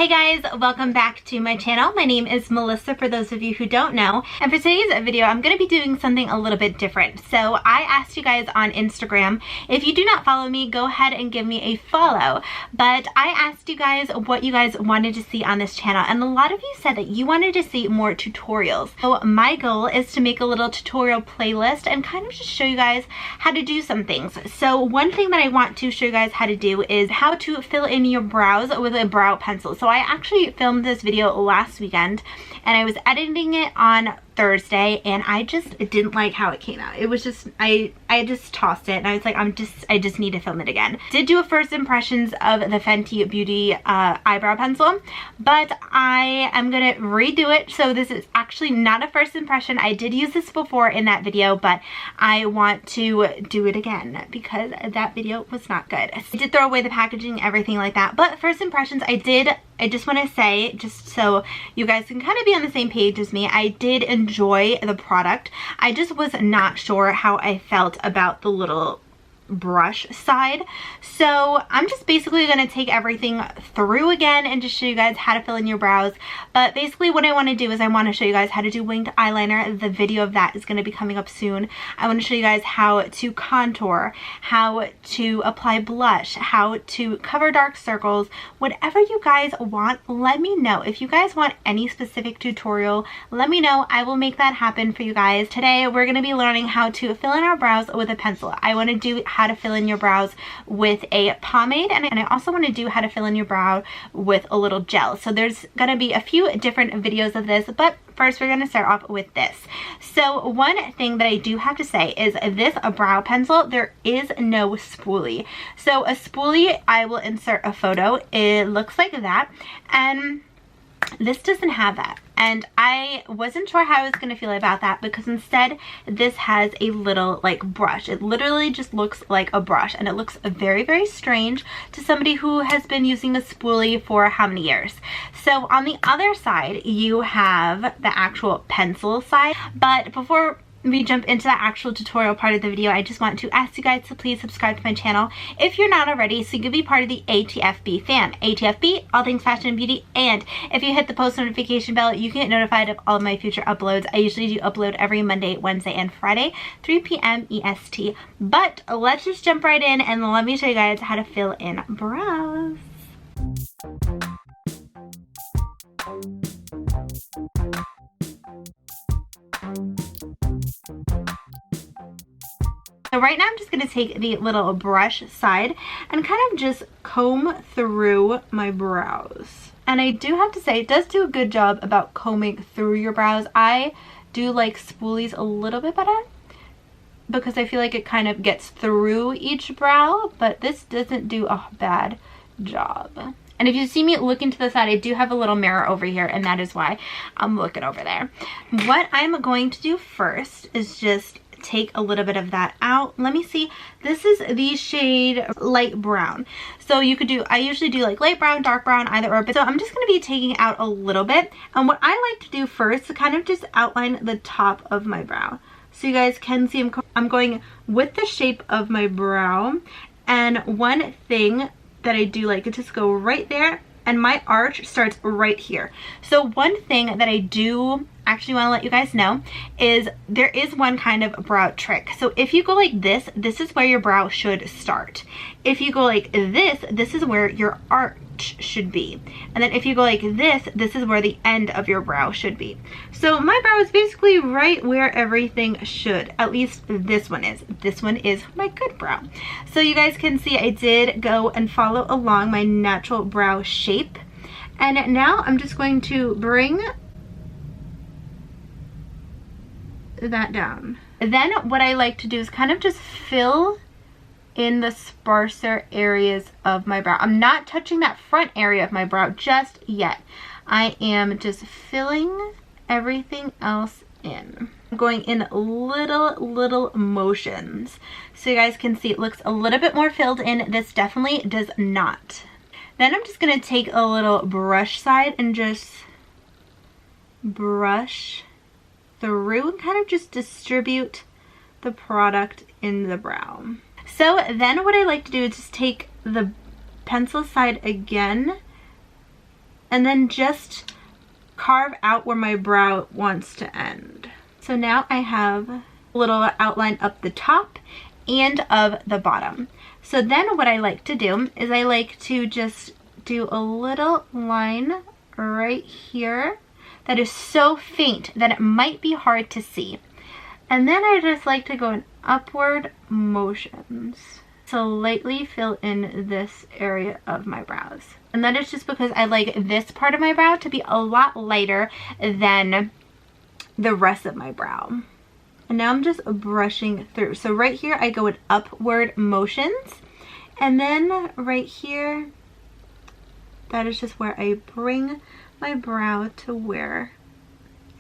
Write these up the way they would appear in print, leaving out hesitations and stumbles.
Hey guys, welcome back to my channel. My name is Melissa for those of you who don't know. And for today's video, I'm going to be doing something a little bit different. So I asked you guys on Instagram, if you do not follow me, go ahead and give me a follow. But I asked you guys what you guys wanted to see on this channel. And a lot of you said that you wanted to see more tutorials. So my goal is to make a little tutorial playlist and kind of just show you guys how to do some things. So one thing that I want to show you guys how to do is how to fill in your brows with a brow pencil. So I actually filmed this video last weekend and I was editing it on Thursday and I just didn't like how it came out. It was just, I just tossed it and I was like, I just need to film it again. Did do a first impressions of the Fenty Beauty eyebrow pencil, but I am gonna redo it. So this is actually not a first impression. I did use this before in that video, but I want to do it again because that video was not good. I did throw away the packaging, everything like that, but first impressions, I just want to say, just so you guys can kind of be on the same page as me, I did enjoy the product. I just was not sure how I felt about the little brush side. So I'm just basically going to take everything through again and just show you guys how to fill in your brows. But basically what I want to do is I want to show you guys how to do winged eyeliner. The video of that is going to be coming up soon. I want to show you guys how to contour, how to apply blush, how to cover dark circles. Whatever you guys want, let me know. If you guys want any specific tutorial, let me know. I will make that happen for you guys. Today we're going to be learning how to fill in our brows with a pencil. I want to do how to fill in your brows with a pomade, and I also want to do how to fill in your brow with a little gel. So there's going to be a few different videos of this, but first we're going to start off with this. So one thing that I do have to say is this brow pencil, there is no spoolie. So a spoolie, I will insert a photo. It looks like that, and this doesn't have that. And I wasn't sure how I was going to feel about that because instead this has a little like brush. It literally just looks like a brush and it looks very, very strange to somebody who has been using a spoolie for how many years. So on the other side you have the actual pencil side, but before we jump into the actual tutorial part of the video, I just want to ask you guys to please subscribe to my channel if you're not already, so you can be part of the ATFB fam. ATFB, all things fashion and beauty, and if you hit the post notification bell, you can get notified of all of my future uploads. I usually do upload every Monday, Wednesday, and Friday, 3 p.m. EST. But let's just jump right in and let me show you guys how to fill in brows. So right now I'm just going to take the little brush side and kind of just comb through my brows. And I do have to say, it does do a good job about combing through your brows. I do like spoolies a little bit better because I feel like it kind of gets through each brow, but this doesn't do a bad job. And if you see me looking to the side, I do have a little mirror over here, and that is why I'm looking over there. What I'm going to do first is just take a little bit of that out. Let me see. This is the shade light brown. So you could do, I usually do like light brown, dark brown, either or. But so I'm just going to be taking out a little bit. And what I like to do first is kind of just outline the top of my brow. So you guys can see I'm going with the shape of my brow. And one thing that I do like is just go right there, and my arch starts right here. So one thing that I do actually want to let you guys know is there is one kind of brow trick. So if you go like this, this is where your brow should start. If you go like this is where your arch should be. And then if you go like this is where the end of your brow should be. So my brow is basically right where everything should. At least this one is. This one is my good brow. So you guys can see I did go and follow along my natural brow shape. And now I'm just going to bring that down. Then what I like to do is kind of just fill in the sparser areas of my brow. I'm not touching that front area of my brow just yet. I am just filling everything else in. I'm going in little motions. So you guys can see it looks a little bit more filled in. This definitely does not. Then I'm just going to take a little brush side and just brush through and kind of just distribute the product in the brow. So then what I like to do is just take the pencil side again and then just carve out where my brow wants to end. So now I have a little outline up the top and of the bottom. So then what I like to do is I like to just do a little line right here that is so faint that it might be hard to see. And then I just like to go in upward motions. So lightly fill in this area of my brows. And that is just because I like this part of my brow to be a lot lighter than the rest of my brow. And now I'm just brushing through. So right here I go in upward motions. And then right here, that is just where I bring my brow to where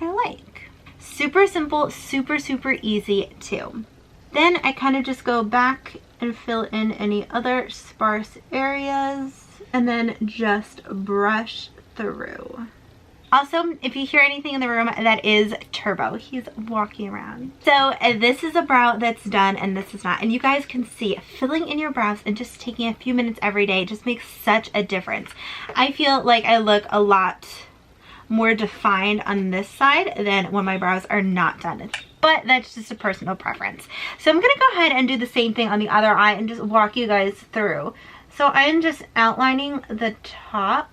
I like. Super simple, super, super easy too. Then I kind of just go back and fill in any other sparse areas and then just brush through. Also, if you hear anything in the room, that is Turbo. He's walking around. So this is a brow that's done and this is not. And you guys can see filling in your brows and just taking a few minutes every day just makes such a difference. I feel like I look a lot more defined on this side than when my brows are not done. But that's just a personal preference. So I'm gonna go ahead and do the same thing on the other eye and just walk you guys through. So I'm just outlining the top.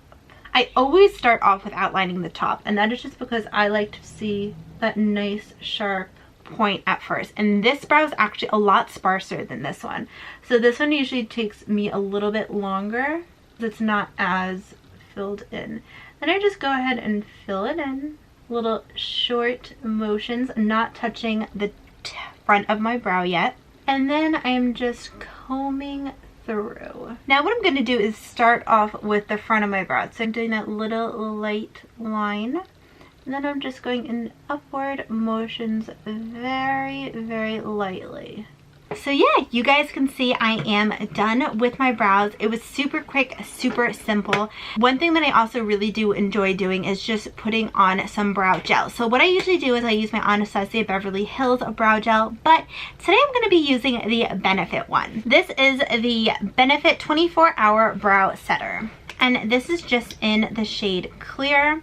I always start off with outlining the top, and that is just because I like to see that nice sharp point at first. And this brow is actually a lot sparser than this one. So this one usually takes me a little bit longer. It's not as filled in. Then I just go ahead and fill it in. Little short motions, not touching the front of my brow yet. And then I'm just combing through. Now what I'm going to do is start off with the front of my brow. So I'm doing that little light line. And then I'm just going in upward motions very, very lightly. So yeah, you guys can see I am done with my brows. It was super quick, super simple. One thing that I also really do enjoy doing is just putting on some brow gel. So what I usually do is I use my Anastasia Beverly Hills brow gel, but today I'm going to be using the Benefit one. This is the Benefit 24-Hour Brow Setter, and this is just in the shade Clear.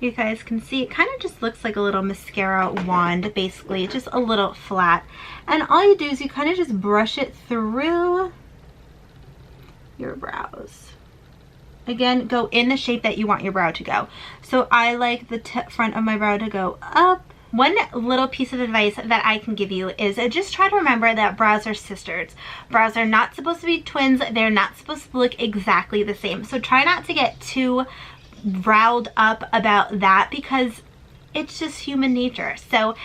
You guys can see it kind of just looks like a little mascara wand, basically, just a little flat. And all you do is you kind of just brush it through your brows. Again, go in the shape that you want your brow to go. So I like the front of my brow to go up. One little piece of advice that I can give you is just try to remember that brows are sisters. Brows are not supposed to be twins. They're not supposed to look exactly the same. So try not to get too riled up about that because it's just human nature. So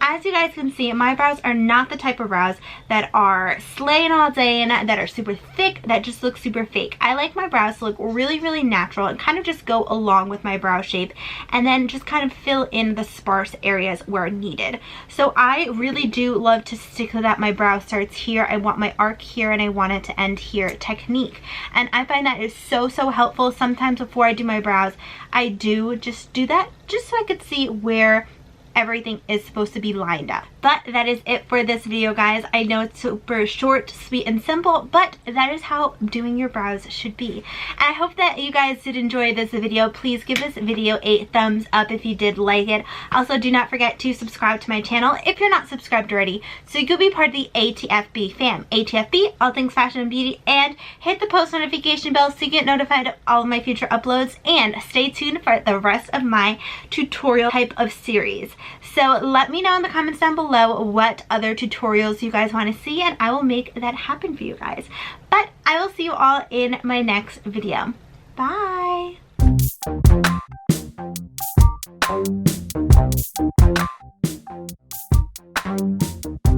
as you guys can see, my brows are not the type of brows that are slaying all day and that are super thick, that just look super fake. I like my brows to look really, really natural and kind of just go along with my brow shape, and then just kind of fill in the sparse areas where needed. So I really do love to stick to that my brow starts here, I want my arc here, and I want it to end here technique. And I find that is so, so helpful. Sometimes before I do my brows, I do just do that just so I could see where everything is supposed to be lined up. But that is it for this video, guys. I know it's super short, sweet, and simple, but that is how doing your brows should be. And I hope that you guys did enjoy this video. Please give this video a thumbs up if you did like it. Also, do not forget to subscribe to my channel if you're not subscribed already, so you could be part of the ATFB fam. ATFB, all things fashion and beauty, and hit the post notification bell so you get notified of all of my future uploads, and stay tuned for the rest of my tutorial type of series. So let me know in the comments down below what other tutorials you guys want to see, and I will make that happen for you guys. But I will see you all in my next video. Bye!